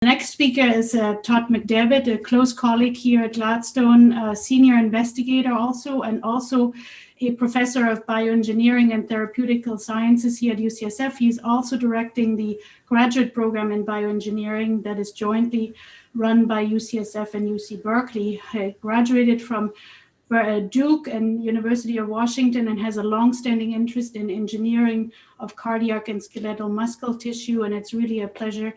The next speaker is Todd McDevitt, a close colleague here at Gladstone, a senior investigator and also a professor of bioengineering and therapeutical sciences here at UCSF. He's also directing the graduate program in bioengineering that is jointly run by UCSF and UC Berkeley. He graduated from Duke and University of Washington and has a long-standing interest in engineering of cardiac and skeletal muscle tissue, and it's really a pleasure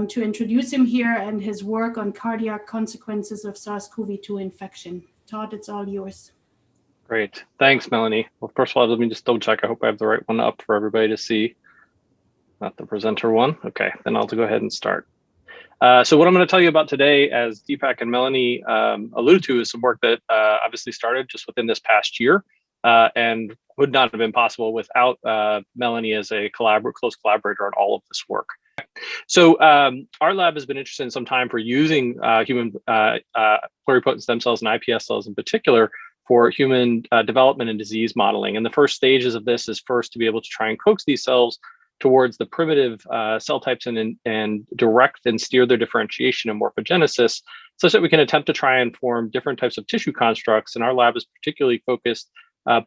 to introduce him here and his work on cardiac consequences of SARS-CoV-2 infection. Todd, it's all yours. Great. Thanks, Melanie. Well, first of all, let me just double check. I hope I have the right one up for everybody to see. Not the presenter one. Okay, then I'll go ahead and start. So what I'm going to tell you about today, as Deepak and Melanie alluded to, is some work that obviously started just within this past year and would not have been possible without Melanie as a close collaborator on all of this work. So our lab has been interested in some time for using human pluripotent stem cells and iPS cells in particular for human development and disease modeling. And the first stages of this is first to be able to try and coax these cells towards the primitive cell types and direct and steer their differentiation and morphogenesis such that we can attempt to try and form different types of tissue constructs. And our lab is particularly focused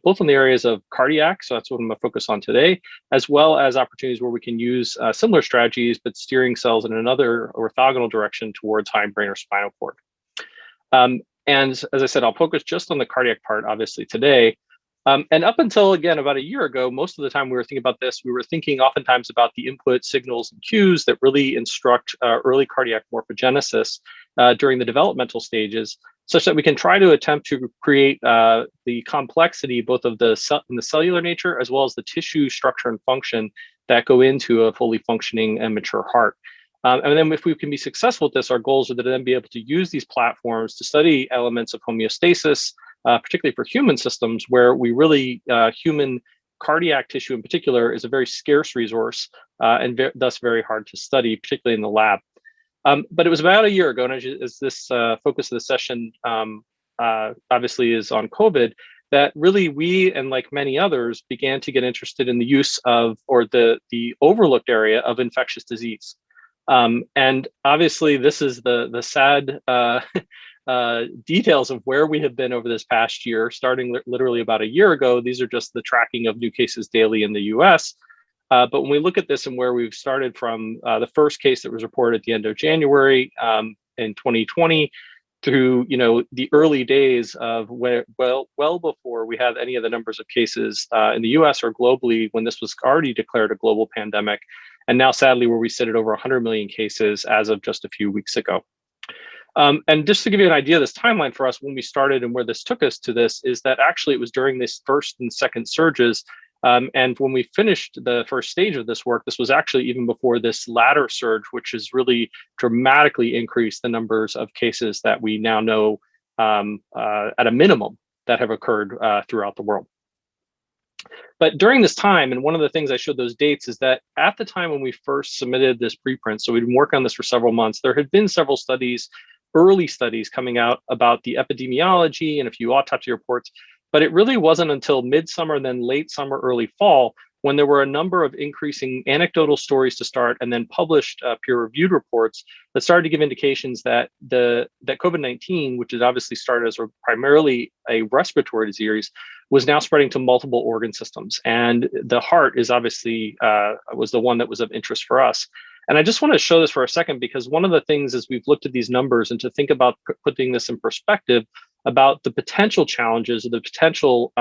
both in the areas of cardiac, so that's what I'm going to focus on today, as well as opportunities where we can use similar strategies, but steering cells in another orthogonal direction towards hindbrain or spinal cord. And as I said, I'll focus just on the cardiac part, obviously, today. And up until, again, about a year ago, most of the time we were thinking about this, we were thinking oftentimes about the input signals and cues that really instruct early cardiac morphogenesis during the developmental stages, such that we can try to attempt to create the complexity both of the cellular nature as well as the tissue structure and function that go into a fully functioning and mature heart. And then if we can be successful with this, our goals are to then be able to use these platforms to study elements of homeostasis, particularly for human systems, where we really, human cardiac tissue in particular is a very scarce resource and thus very hard to study, particularly in the lab. But it was about a year ago, and as this focus of the session obviously is on COVID, that really we, and like many others, began to get interested in the use of, or the overlooked area of infectious disease. And obviously this is the sad details of where we have been over this past year, starting literally about a year ago. These are just the tracking of new cases daily in the US. But when we look at this and where we've started from the first case that was reported at the end of January in 2020 through the early days of well before we had any of the numbers of cases in the US or globally when this was already declared a global pandemic. And now sadly where we sit at over 100 million cases as of just a few weeks ago. And just to give you an idea of this timeline for us when we started and where this took us to this is that actually it was during this first and second surges. And when we finished the first stage of this work, this was actually even before this latter surge, which has really dramatically increased the numbers of cases that we now know at a minimum that have occurred throughout the world. But during this time, and one of the things I showed those dates is that at the time when we first submitted this preprint, so we'd been working on this for several months, there had been several studies, early studies coming out about the epidemiology and a few autopsy reports. But it really wasn't until midsummer, then late summer, early fall, when there were a number of increasing anecdotal stories to start and then published peer-reviewed reports that started to give indications that that COVID-19, which has obviously started as primarily a respiratory disease, was now spreading to multiple organ systems. And the heart is obviously was the one that was of interest for us. And I just want to show this for a second, because one of the things as we've looked at these numbers and to think about putting this in perspective about the potential challenges or the potential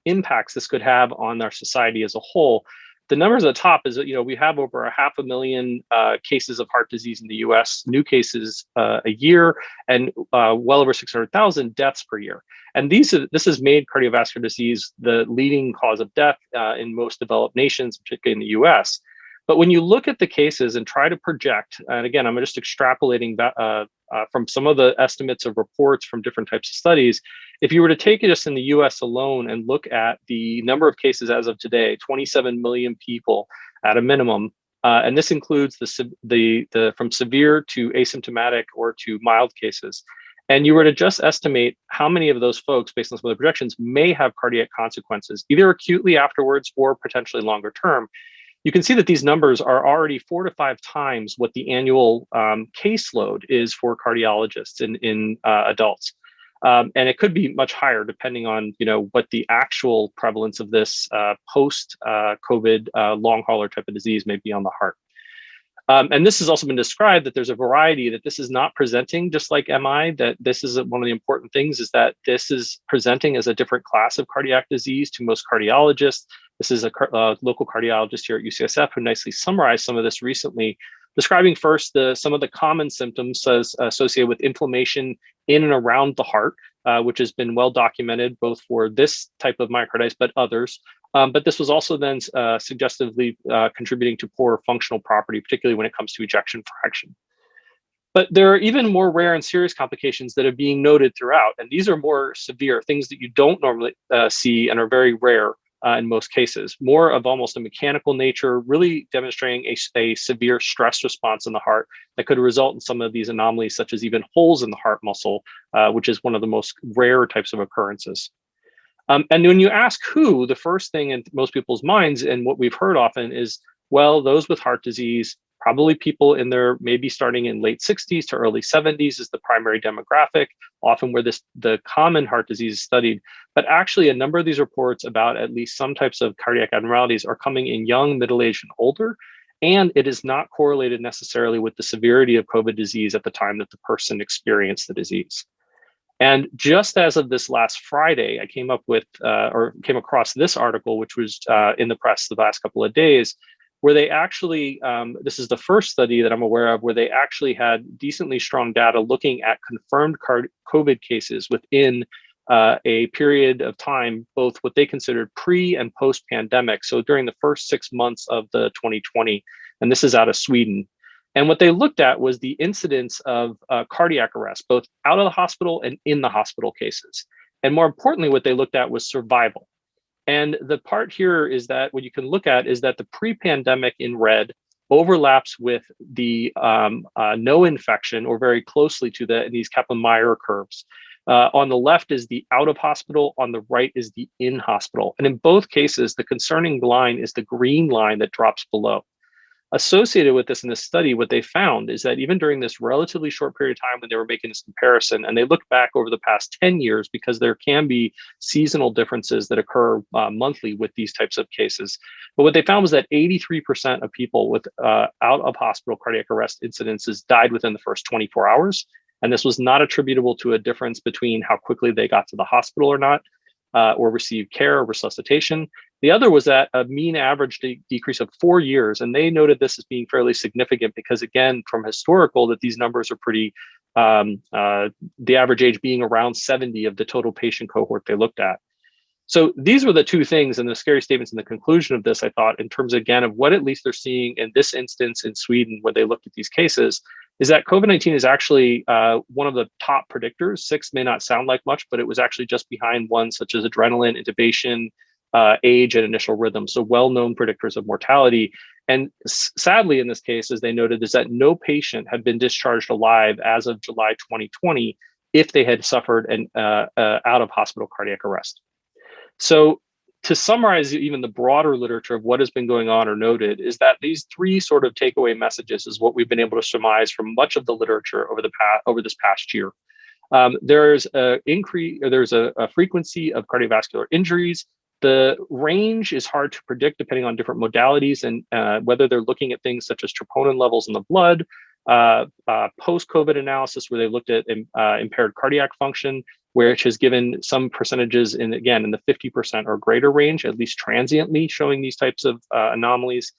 impacts this could have on our society as a whole. The numbers at the top is that, we have over 500,000 cases of heart disease in the US, new cases a year, and well over 600,000 deaths per year. And this has made cardiovascular disease the leading cause of death in most developed nations, particularly in the US. But when you look at the cases and try to project, and again, I'm just extrapolating that from some of the estimates of reports from different types of studies, if you were to take it just in the US alone and look at the number of cases as of today, 27 million people at a minimum, and this includes the from severe to asymptomatic or to mild cases, and you were to just estimate how many of those folks, based on some of the projections, may have cardiac consequences, either acutely afterwards or potentially longer term, you can see that these numbers are already 4 to 5 times what the annual caseload is for cardiologists in adults. And it could be much higher depending on, what the actual prevalence of this post-COVID long hauler type of disease may be on the heart. And this has also been described that there's a variety, that this is not presenting just like MI, that this is one of the important things is that this is presenting as a different class of cardiac disease to most cardiologists. This is a local cardiologist here at UCSF who nicely summarized some of this recently, describing first some of the common symptoms associated with inflammation in and around the heart, which has been well documented both for this type of myocarditis, but others. But this was also then suggestively contributing to poor functional property, particularly when it comes to ejection fraction. But there are even more rare and serious complications that are being noted throughout. And these are more severe, things that you don't normally see and are very rare in most cases, more of almost a mechanical nature, really demonstrating a severe stress response in the heart that could result in some of these anomalies, such as even holes in the heart muscle, which is one of the most rare types of occurrences. And when you ask who, the first thing in most people's minds and what we've heard often is, well, those with heart disease, probably people in their maybe starting in late 60s to early 70s is the primary demographic, often where the common heart disease is studied. But actually, a number of these reports about at least some types of cardiac abnormalities are coming in young, middle-aged, and older. And it is not correlated necessarily with the severity of COVID disease at the time that the person experienced the disease. And just as of this last Friday, I came across this article, which was in the press the last couple of days, where they actually, this is the first study that I'm aware of, where they actually had decently strong data looking at confirmed COVID cases within a period of time, both what they considered pre and post-pandemic. So during the first 6 months of the 2020, and this is out of Sweden. And what they looked at was the incidence of cardiac arrest, both out of the hospital and in the hospital cases. And more importantly, what they looked at was survival. And the part here is that what you can look at is that the pre-pandemic in red overlaps with the no infection or very closely to these Kaplan-Meier curves. On the left is the out of hospital, on the right is the in hospital. And in both cases, the concerning line is the green line that drops below. Associated with this in this study, what they found is that even during this relatively short period of time when they were making this comparison, and they looked back over the past 10 years because there can be seasonal differences that occur monthly with these types of cases. But what they found was that 83% of people with out of hospital cardiac arrest incidences died within the first 24 hours. And this was not attributable to a difference between how quickly they got to the hospital or not, or received care or resuscitation. The other was at a mean average decrease of 4 years. And they noted this as being fairly significant because, again, from historical, that these numbers are pretty, the average age being around 70 of the total patient cohort they looked at. So these were the two things and the scary statements in the conclusion of this, I thought, in terms, again, of what at least they're seeing in this instance in Sweden, where they looked at these cases, is that COVID-19 is actually one of the top predictors. 6 may not sound like much, but it was actually just behind ones such as adrenaline, intubation, age, and initial rhythm. So well-known predictors of mortality. And sadly, in this case, as they noted, is that no patient had been discharged alive as of July 2020 if they had suffered an out-of-hospital cardiac arrest. So to summarize even the broader literature of what has been going on or noted is that these three sort of takeaway messages is what we've been able to surmise from much of the literature over this past year. There's a frequency of cardiovascular injuries. The range is hard to predict depending on different modalities and whether they're looking at things such as troponin levels in the blood, post-COVID analysis where they looked at impaired cardiac function, which has given some percentages in the 50% or greater range, at least transiently showing these types of anomalies.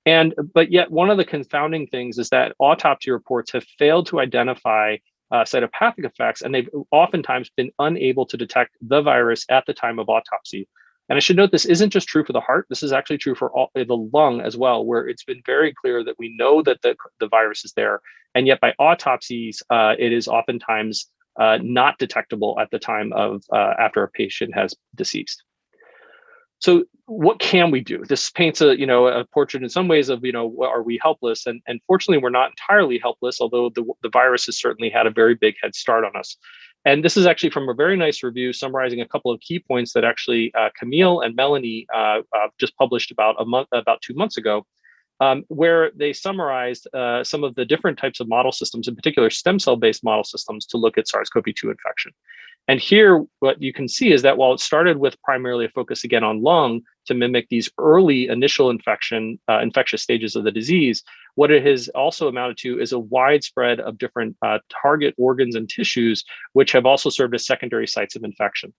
But yet one of the confounding things is that autopsy reports have failed to identify cytopathic effects, and they've oftentimes been unable to detect the virus at the time of autopsy. And I should note, this isn't just true for the heart. This is actually true for the lung as well, where it's been very clear that we know that the virus is there. And yet by autopsies, it is oftentimes not detectable at the time of after a patient has deceased. So what can we do? This paints a portrait in some ways of, are we helpless? And fortunately, we're not entirely helpless, although the virus has certainly had a very big head start on us. And this is actually from a very nice review summarizing a couple of key points that actually Camille and Melanie just published about 2 months ago, where they summarized some of the different types of model systems, in particular stem cell-based model systems, to look at SARS-CoV-2 infection. And here, what you can see is that while it started with primarily a focus again on lung to mimic these early initial infectious stages of the disease, what it has also amounted to is a widespread of different target organs and tissues, which have also served as secondary sites of infection.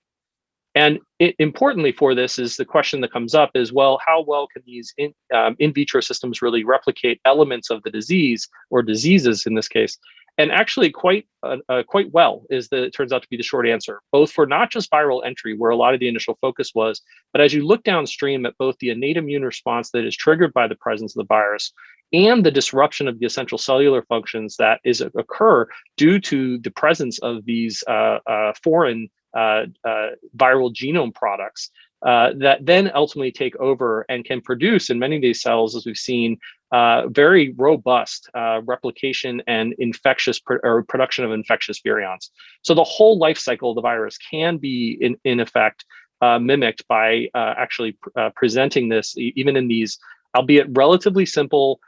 And importantly for this is the question that comes up is, well, how well can these in vitro systems really replicate elements of the disease, or diseases in this case? And actually quite well it turns out to be the short answer, both for not just viral entry, where a lot of the initial focus was, but as you look downstream at both the innate immune response that is triggered by the presence of the virus and the disruption of the essential cellular functions that occur due to the presence of these foreign viral genome products that then ultimately take over and can produce in many of these cells, as we've seen, very robust replication and production of infectious virions. So the whole life cycle of the virus can be, in effect, mimicked by actually presenting this even in these, albeit relatively simple,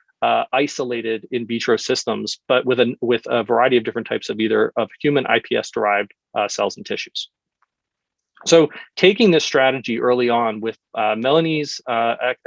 isolated in vitro systems, but with a variety of different types of either of human iPS-derived cells and tissues. So taking this strategy early on with Melanie's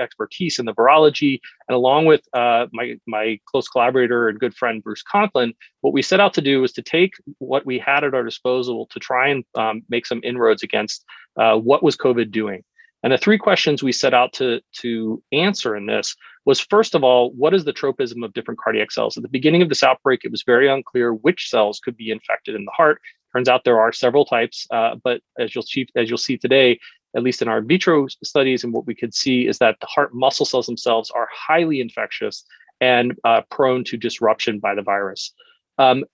expertise in the virology, and along with my close collaborator and good friend, Bruce Conklin, what we set out to do was to take what we had at our disposal to try and make some inroads against what was COVID doing. And the three questions we set out to answer in this was, first of all, what is the tropism of different cardiac cells? At the beginning of this outbreak, it was very unclear which cells could be infected in the heart. Turns out there are several types, but as you'll see today, at least in our in vitro studies, and what we could see is that the heart muscle cells themselves are highly infectious and prone to disruption by the virus.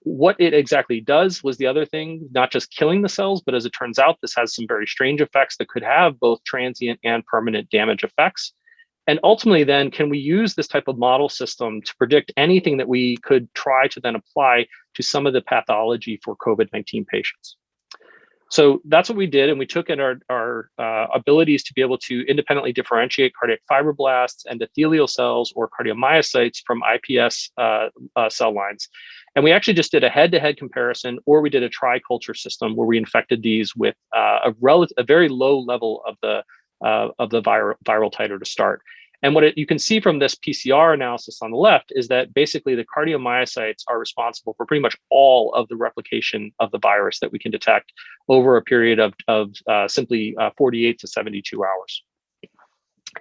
What it exactly does was the other thing, not just killing the cells, but as it turns out, this has some very strange effects that could have both transient and permanent damage effects. And ultimately then, can we use this type of model system to predict anything that we could try to then apply to some of the pathology for COVID-19 patients? So that's what we did, and we took in our abilities to be able to independently differentiate cardiac fibroblasts, endothelial cells, or cardiomyocytes from iPS cell lines. And we actually just did a head-to-head comparison, or we did a tri-culture system where we infected these with a very low level of the viral titer to start. And what you can see from this PCR analysis on the left is that basically the cardiomyocytes are responsible for pretty much all of the replication of the virus that we can detect over a period of simply 48 to 72 hours.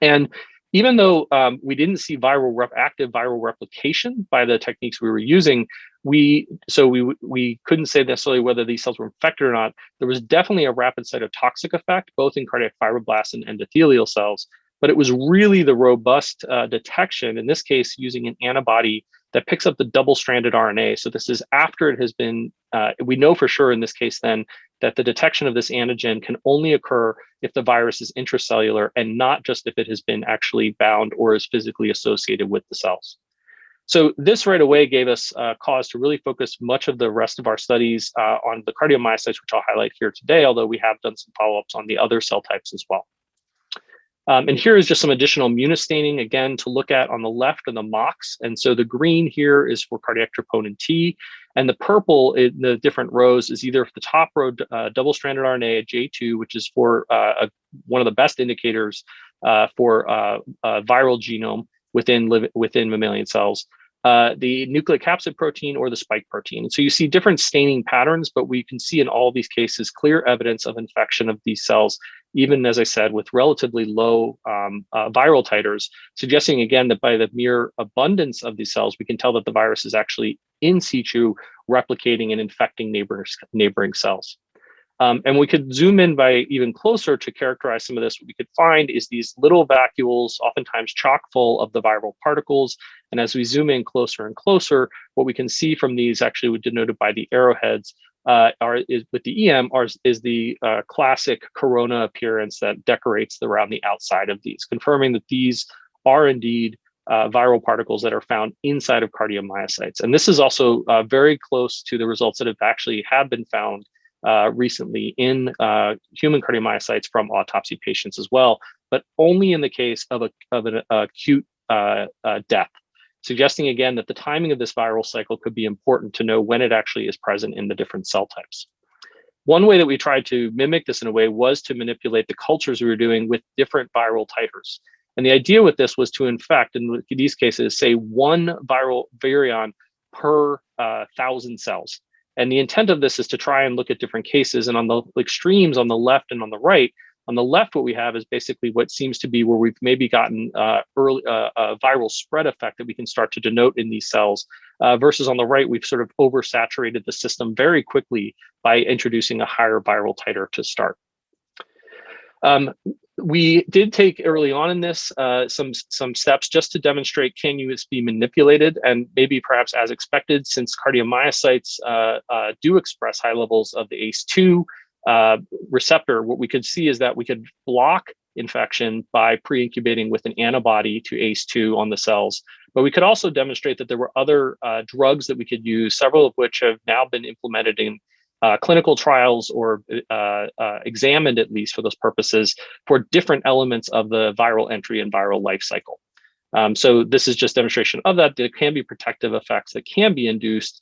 And even though we didn't see active viral replication by the techniques we were using, we couldn't say necessarily whether these cells were infected or not. There was definitely a rapid cytotoxic effect, both in cardiac fibroblasts and endothelial cells, but it was really the robust detection, in this case, using an antibody that picks up the double-stranded RNA. So this is after it has been, we know for sure in this case then, that the detection of this antigen can only occur if the virus is intracellular and not just if it has been actually bound or is physically associated with the cells. So this right away gave us cause to really focus much of the rest of our studies on the cardiomyocytes, which I'll highlight here today, although we have done some follow-ups on the other cell types as well. And here is just some additional immunostaining, again, to look at on the left of the MOX. And so the green here is for cardiac troponin T, and the purple in the different rows is either the top row, double-stranded RNA, J2, which is for one of the best indicators for viral genome within mammalian cells, the nucleic capsid protein or the spike protein. And so you see different staining patterns, but we can see in all these cases clear evidence of infection of these cells, even, as I said, with relatively low viral titers, suggesting again that by the mere abundance of these cells, we can tell that the virus is actually in situ replicating and infecting neighboring cells. And we could zoom in by even closer to characterize some of this. What we could find is these little vacuoles, oftentimes chock full of the viral particles. And as we zoom in closer and closer, what we can see from these, actually denoted by the arrowheads, with the EM is the classic corona appearance that decorates around the outside of these, confirming that these are indeed viral particles that are found inside of cardiomyocytes. And this is also very close to the results that have been found recently in human cardiomyocytes from autopsy patients as well, but only in the case of an acute death, suggesting again that the timing of this viral cycle could be important to know when it actually is present in the different cell types. One way that we tried to mimic this in a way was to manipulate the cultures we were doing with different viral titers. And the idea with this was to infect, in these cases, say one viral virion per 1,000 cells. And the intent of this is to try and look at different cases. And on the extremes, on the left and on the right, on the left, what we have is basically what seems to be where we've maybe gotten early viral spread effect that we can start to denote in these cells, versus on the right, we've sort of oversaturated the system very quickly by introducing a higher viral titer to start. We did take early on in this some steps just to demonstrate can US be manipulated, and maybe perhaps as expected, since cardiomyocytes do express high levels of the ACE2 receptor, what we could see is that we could block infection by pre-incubating with an antibody to ACE2 on the cells. But we could also demonstrate that there were other drugs that we could use, several of which have now been implemented in clinical trials or examined, at least for those purposes, for different elements of the viral entry and viral life cycle. So this is just demonstration of that. There can be protective effects that can be induced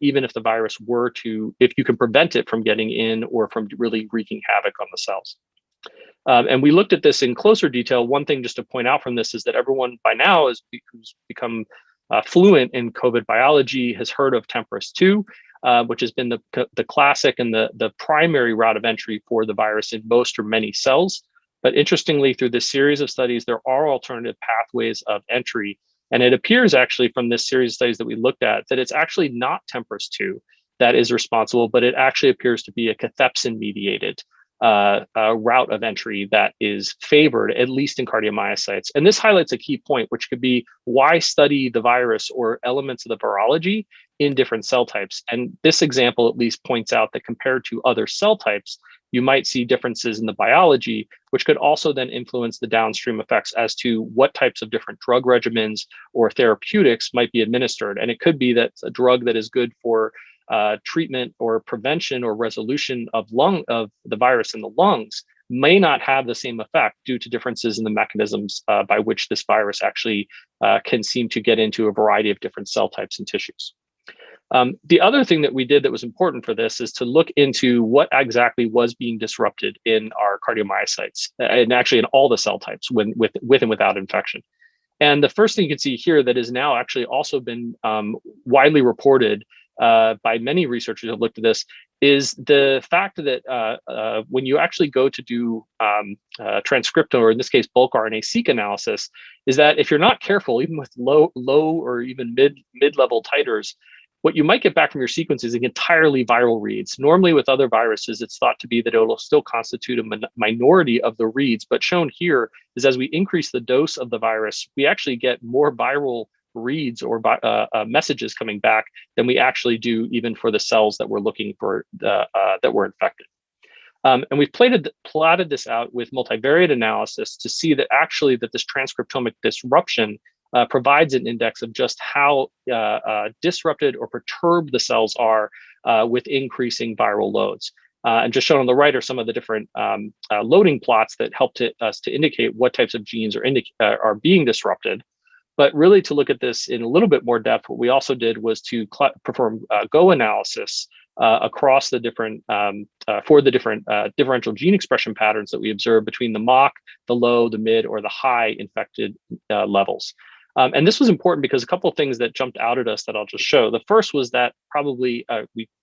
even if the virus were to, if you can prevent it from getting in or from really wreaking havoc on the cells. And we looked at this in closer detail. One thing just to point out from this is that everyone by now who's become fluent in COVID biology has heard of TMPRSS2, which has been the classic and the primary route of entry for the virus in most or many cells. But interestingly, through this series of studies, there are alternative pathways of entry. And it appears actually from this series of studies that we looked at that it's actually not TMPRSS2 that is responsible, but it actually appears to be a cathepsin-mediated route of entry that is favored, at least in cardiomyocytes. And this highlights a key point, which could be why study the virus or elements of the virology in different cell types. And this example at least points out that compared to other cell types, you might see differences in the biology, which could also then influence the downstream effects as to what types of different drug regimens or therapeutics might be administered. And it could be that a drug that is good for treatment or prevention or resolution of the virus in the lungs may not have the same effect due to differences in the mechanisms by which this virus actually can seem to get into a variety of different cell types and tissues. The other thing that we did that was important for this is to look into what exactly was being disrupted in our cardiomyocytes, and actually in all the cell types with and without infection. And the first thing you can see here that has now actually also been widely reported by many researchers who have looked at this is the fact that when you actually go to do transcriptome, or in this case, bulk RNA-seq analysis, is that if you're not careful, even with low or even mid-level titers, what you might get back from your sequence is entirely viral reads. Normally with other viruses, it's thought to be that it'll still constitute a minority of the reads, but shown here is as we increase the dose of the virus, we actually get more viral reads or messages coming back than we actually do even for the cells that we're looking for that were infected. And we've plotted this out with multivariate analysis to see that actually that this transcriptomic disruption provides an index of just how disrupted or perturbed the cells are with increasing viral loads. And just shown on the right are some of the different loading plots that help us to indicate what types of genes are being disrupted. But really to look at this in a little bit more depth, what we also did was to perform Go analysis across the different, for the different differential gene expression patterns that we observed between the mock, the low, the mid, or the high infected levels. And this was important because a couple of things that jumped out at us that I'll just show. The first was that probably,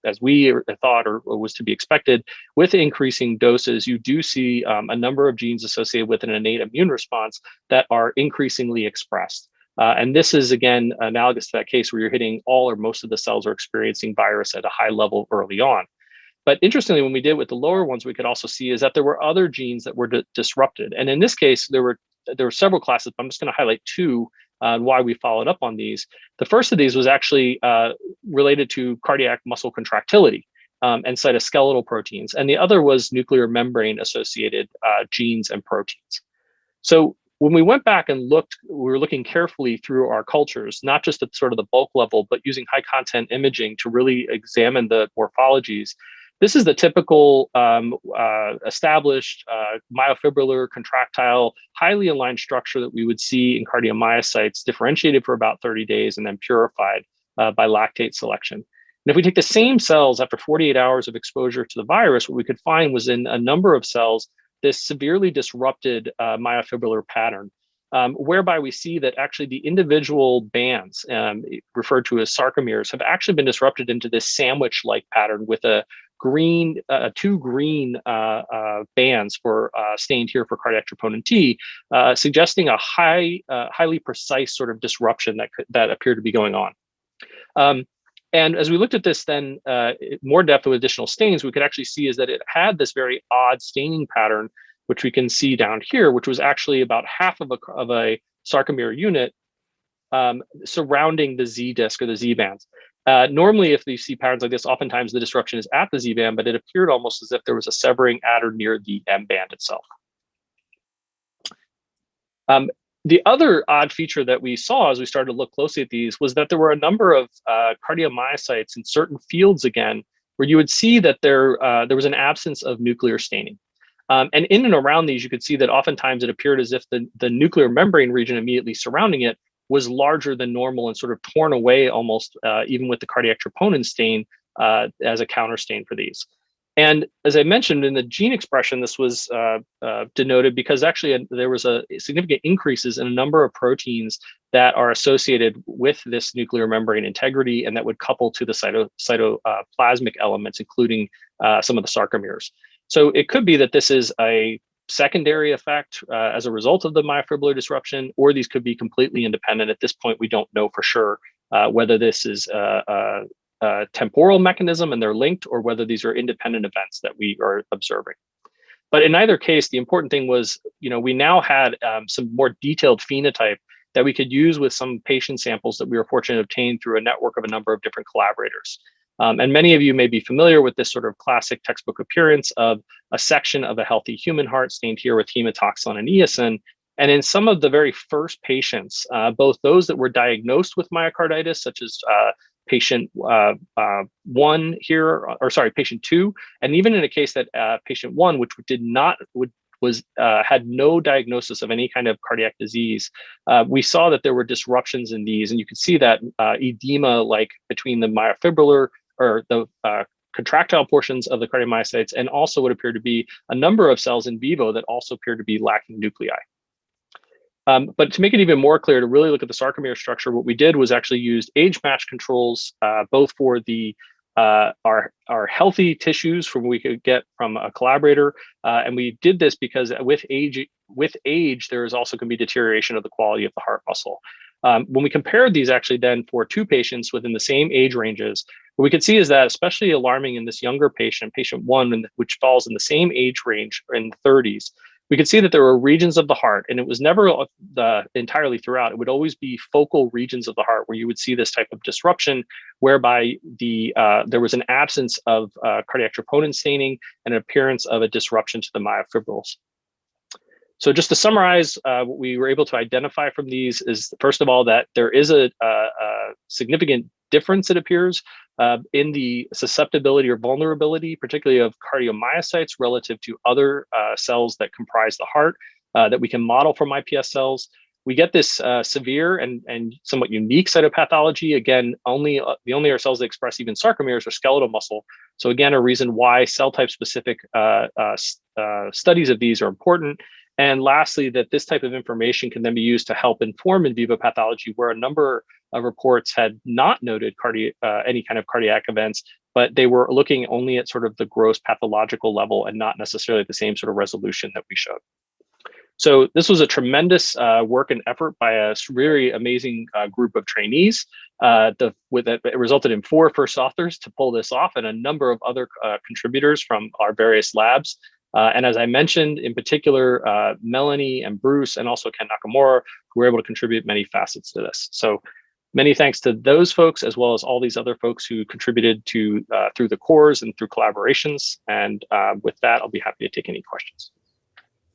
as we thought or was to be expected, with increasing doses, you do see a number of genes associated with an innate immune response that are increasingly expressed. And this is, again, analogous to that case where you're hitting all or most of the cells are experiencing virus at a high level early on. But interestingly, when we did with the lower ones, we could also see is that there were other genes that were disrupted. And in this case, there were several classes, but I'm just going to highlight two and why we followed up on these. The first of these was actually related to cardiac muscle contractility and cytoskeletal proteins. And the other was nuclear membrane associated genes and proteins. So when we went back and looked, we were looking carefully through our cultures, not just at sort of the bulk level, but using high content imaging to really examine the morphologies. this is the typical established myofibrillar, contractile, highly aligned structure that we would see in cardiomyocytes, differentiated for about 30 days and then purified by lactate selection. And if we take the same cells after 48 hours of exposure to the virus, what we could find was in a number of cells, this severely disrupted myofibrillar pattern, whereby we see that actually the individual bands, referred to as sarcomeres, have actually been disrupted into this sandwich-like pattern with a green, two green bands for stained here for cardiac troponin T, suggesting a highly precise sort of disruption that appeared to be going on. And as we looked at this then more depth with additional stains, we could actually see is that it had this very odd staining pattern, which we can see down here, which was actually about half of a sarcomere unit surrounding the Z disc or the Z bands. Normally, if you see patterns like this, oftentimes the disruption is at the Z band, but it appeared almost as if there was a severing at or near the M band itself. The other odd feature that we saw as we started to look closely at these was that there were a number of cardiomyocytes in certain fields again, where you would see that there was an absence of nuclear staining. And in and around these, you could see that oftentimes it appeared as if the nuclear membrane region immediately surrounding it was larger than normal and sort of torn away almost, even with the cardiac troponin stain as a counter stain for these. And as I mentioned in the gene expression, this was denoted because actually there was a significant increases in a number of proteins that are associated with this nuclear membrane integrity and that would couple to the cytoplasmic elements, including some of the sarcomeres. So it could be that this is a secondary effect as a result of the myofibrillar disruption, or these could be completely independent. At this point, we don't know for sure whether this is a temporal mechanism and they're linked, or whether these are independent events that we are observing. But in either case, the important thing was, we now had some more detailed phenotype that we could use with some patient samples that we were fortunate to obtain through a network of a number of different collaborators. And many of you may be familiar with this sort of classic textbook appearance of a section of a healthy human heart stained here with hematoxylin and eosin. And in some of the very first patients, both those that were diagnosed with myocarditis, such as patient one here, or sorry, patient two, and even in a case that patient one, which had no diagnosis of any kind of cardiac disease, we saw that there were disruptions in these, and you can see that edema, like between the myofibrillar or the contractile portions of the cardiomyocytes, and also what appeared to be a number of cells in vivo that also appeared to be lacking nuclei. But to make it even more clear, to really look at the sarcomere structure, what we did was actually use age-matched controls, both for the our healthy tissues from we could get from a collaborator, and we did this because with age, there is also going to be deterioration of the quality of the heart muscle. When we compared these actually then for two patients within the same age ranges, what we could see is that especially alarming in this younger patient, patient one, which falls in the same age range in the 30s, we could see that there were regions of the heart, and it was never entirely throughout. It would always be focal regions of the heart where you would see this type of disruption, whereby there was an absence of cardiac troponin staining and an appearance of a disruption to the myofibrils. So just to summarize, what we were able to identify from these is, first of all, that there is a significant difference, it appears, in the susceptibility or vulnerability, particularly of cardiomyocytes relative to other cells that comprise the heart that we can model from iPS cells. We get this severe and somewhat unique cytopathology. Again, the only cells that express even sarcomeres are skeletal muscle. So again, a reason why cell type specific studies of these are important. And lastly, that this type of information can then be used to help inform in vivo pathology, where a number of reports had not noted any kind of cardiac events, but they were looking only at sort of the gross pathological level and not necessarily the same sort of resolution that we showed. So this was a tremendous work and effort by a really amazing group of trainees. It resulted in 4 first authors to pull this off, and a number of other contributors from our various labs. And as I mentioned, in particular, Melanie and Bruce, and also Ken Nakamura, who were able to contribute many facets to this. So many thanks to those folks, as well as all these other folks who contributed to through the cores and through collaborations. And with that, I'll be happy to take any questions.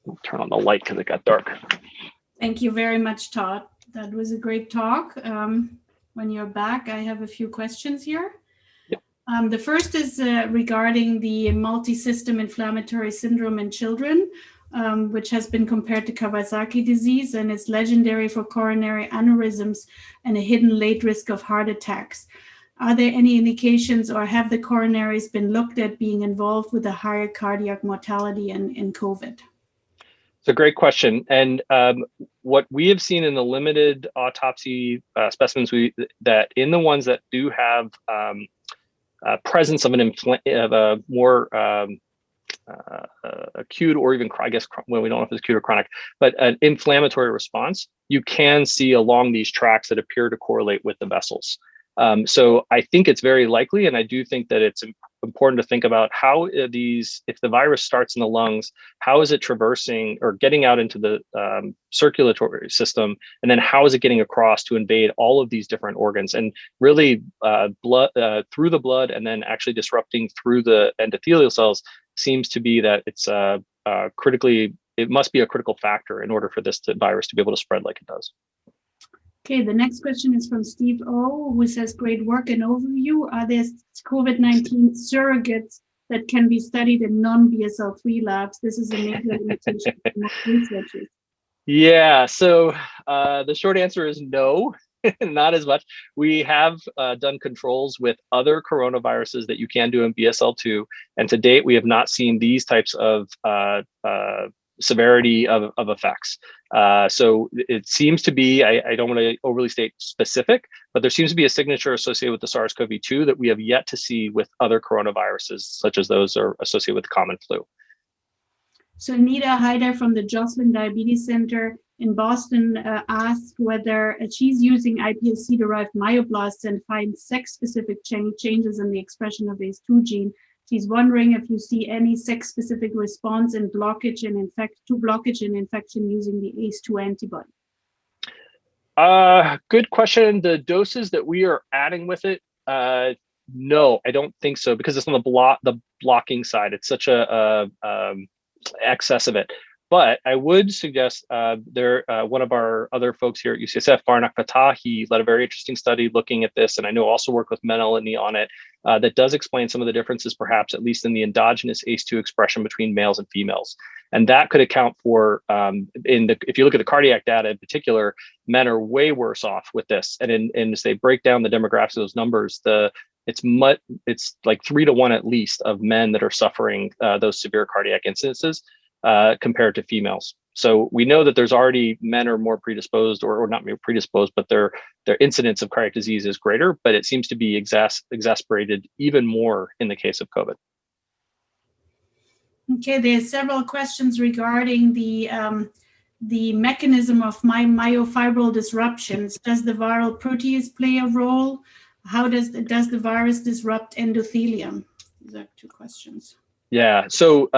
I'll turn on the light because it got dark. Thank you very much, Todd. That was a great talk. When you're back, I have a few questions here. Yep. The first is regarding the multi-system inflammatory syndrome in children, which has been compared to Kawasaki disease and is legendary for coronary aneurysms and a hidden late risk of heart attacks. Are there any indications or have the coronaries been looked at being involved with a higher cardiac mortality in COVID? It's a great question. And what we have seen in the limited autopsy specimens, that in the ones that do have presence of a more acute or even, I guess, well, we don't know if it's acute or chronic, but an inflammatory response, you can see along these tracks that appear to correlate with the vessels. So I think it's very likely, and I do think that it's important to think about how if the virus starts in the lungs, how is it traversing or getting out into the circulatory system, and then how is it getting across to invade all of these different organs, and really blood through the blood, and then actually disrupting through the endothelial cells seems to be that it's it must be a critical factor in order for this virus to be able to spread like it does. Okay, the next question is from Steve O, who says, great work and overview. Are there COVID-19 surrogates that can be studied in non-BSL-3 labs? This is a major limitation for most researchers. Yeah, so the short answer is no, not as much. We have done controls with other coronaviruses that you can do in BSL-2, and to date, we have not seen these types of severity of effects. So it seems to be, I don't want to overly state specific, but there seems to be a signature associated with the SARS-CoV-2 that we have yet to see with other coronaviruses, such as those are associated with common flu. So Nita Hyder from the Joslin Diabetes Center in Boston asked whether she's using iPSC-derived myoblasts and finds sex-specific changes in the expression of ACE2 gene. She's wondering if you see any sex-specific response and blockage and infection using the ACE2 antibody. Good question. The doses that we are adding with it, no, I don't think so, because it's on the blocking side. It's such a excess of it. But I would suggest one of our other folks here at UCSF, Farnak Fatah, he led a very interesting study looking at this, and I know also worked with Melanie on it, that does explain some of the differences, perhaps at least in the endogenous ACE2 expression between males and females. And that could account for, if you look at the cardiac data in particular, men are way worse off with this. And as they break down the demographics of those numbers, it's like 3 to 1 at least of men that are suffering those severe cardiac incidences compared to females. So we know that there's already men are more predisposed, or not predisposed, but their incidence of cardiac disease is greater, but it seems to be exacerbated even more in the case of COVID. Okay, there's several questions regarding the mechanism of myofibrillar disruptions. Does the viral protease play a role? How does the virus disrupt endothelium? These are 2 questions. Yeah, so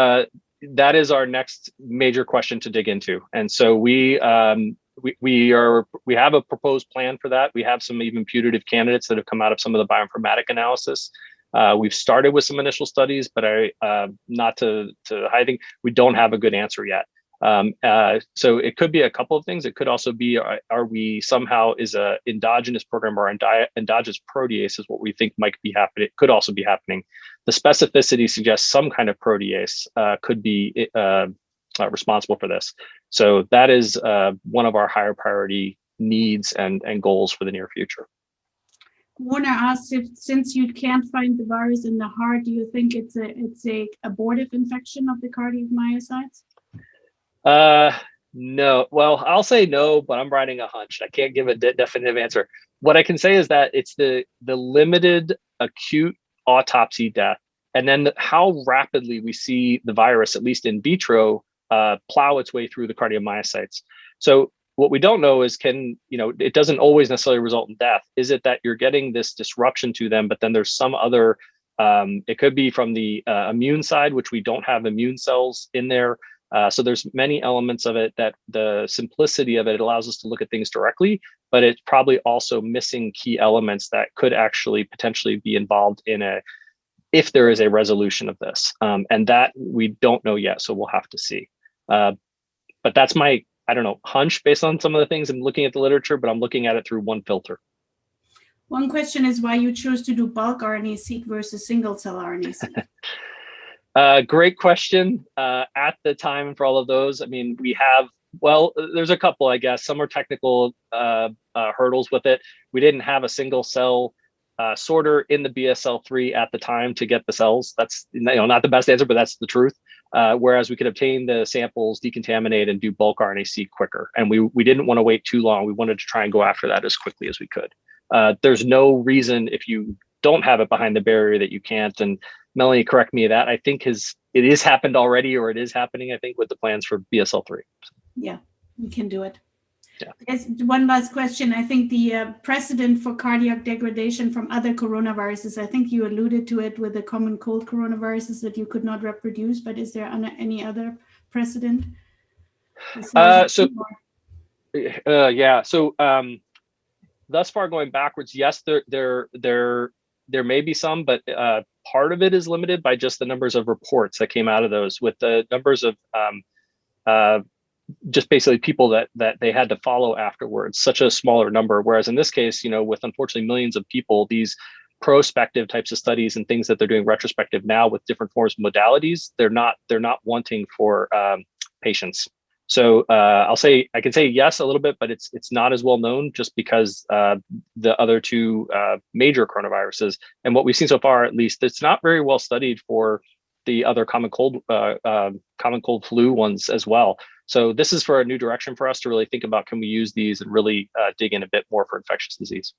that is our next major question to dig into, and so we have a proposed plan for that. We have some even putative candidates that have come out of some of the bioinformatic analysis. We've started with some initial studies, but not to hide, we don't have a good answer yet. So it could be a couple of things. It could also be, are we somehow is a endogenous program or endogenous protease is what we think might be happening. It could also be happening. The specificity suggests some kind of protease could be responsible for this. So that is one of our higher priority needs and goals for the near future. Warner asks if, since you can't find the virus in the heart, do you think it's a abortive infection of the cardiomyocytes? No. Well, I'll say no, but I'm riding a hunch. I can't give a definitive answer. What I can say is that it's the limited acute autopsy death, and then how rapidly we see the virus, at least in vitro, plow its way through the cardiomyocytes. So what we don't know is it doesn't always necessarily result in death. Is it that you're getting this disruption to them, but then there's some other, it could be from the immune side, which we don't have immune cells in there. So there's many elements of it that the simplicity of it allows us to look at things directly, but it's probably also missing key elements that could actually potentially be involved in if there is a resolution of this. And that we don't know yet, so we'll have to see. But that's my, I don't know, hunch based on some of the things I'm looking at the literature, but I'm looking at it through one filter. One question is why you chose to do bulk RNA-seq versus single-cell RNA-seq. Great question. At the time for all of those, I mean, we have, well, there's a couple, I guess. Some are technical hurdles with it. We didn't have a single cell sorter in the BSL-3 at the time to get the cells. That's, you know, not the best answer, but that's the truth. Whereas we could obtain the samples, decontaminate, and do bulk RNA-seq quicker. And we didn't want to wait too long. We wanted to try and go after that as quickly as we could. There's no reason if you don't have it behind the barrier that you can't. And Melanie, correct me, that I think it is happened already, or it is happening, I think, with the plans for BSL-3. Yeah, we can do it. Yeah. There's one last question. I think the precedent for cardiac degradation from other coronaviruses, I think you alluded to it with the common cold coronaviruses that you could not reproduce, but is there any other precedent? Thus far going backwards, yes, there may be some, but part of it is limited by just the numbers of reports that came out of those, with the numbers of just basically people that they had to follow afterwards, such a smaller number. Whereas in this case, you know, with unfortunately millions of people, these prospective types of studies and things that they're doing retrospective now with different forms of modalities, they're not wanting for patients. So I can say yes a little bit, but it's not as well known just because the other two major coronaviruses, and what we've seen so far, at least, it's not very well studied for the other common cold flu ones as well. So this is for a new direction for us to really think about, can we use these and really dig in a bit more for infectious disease.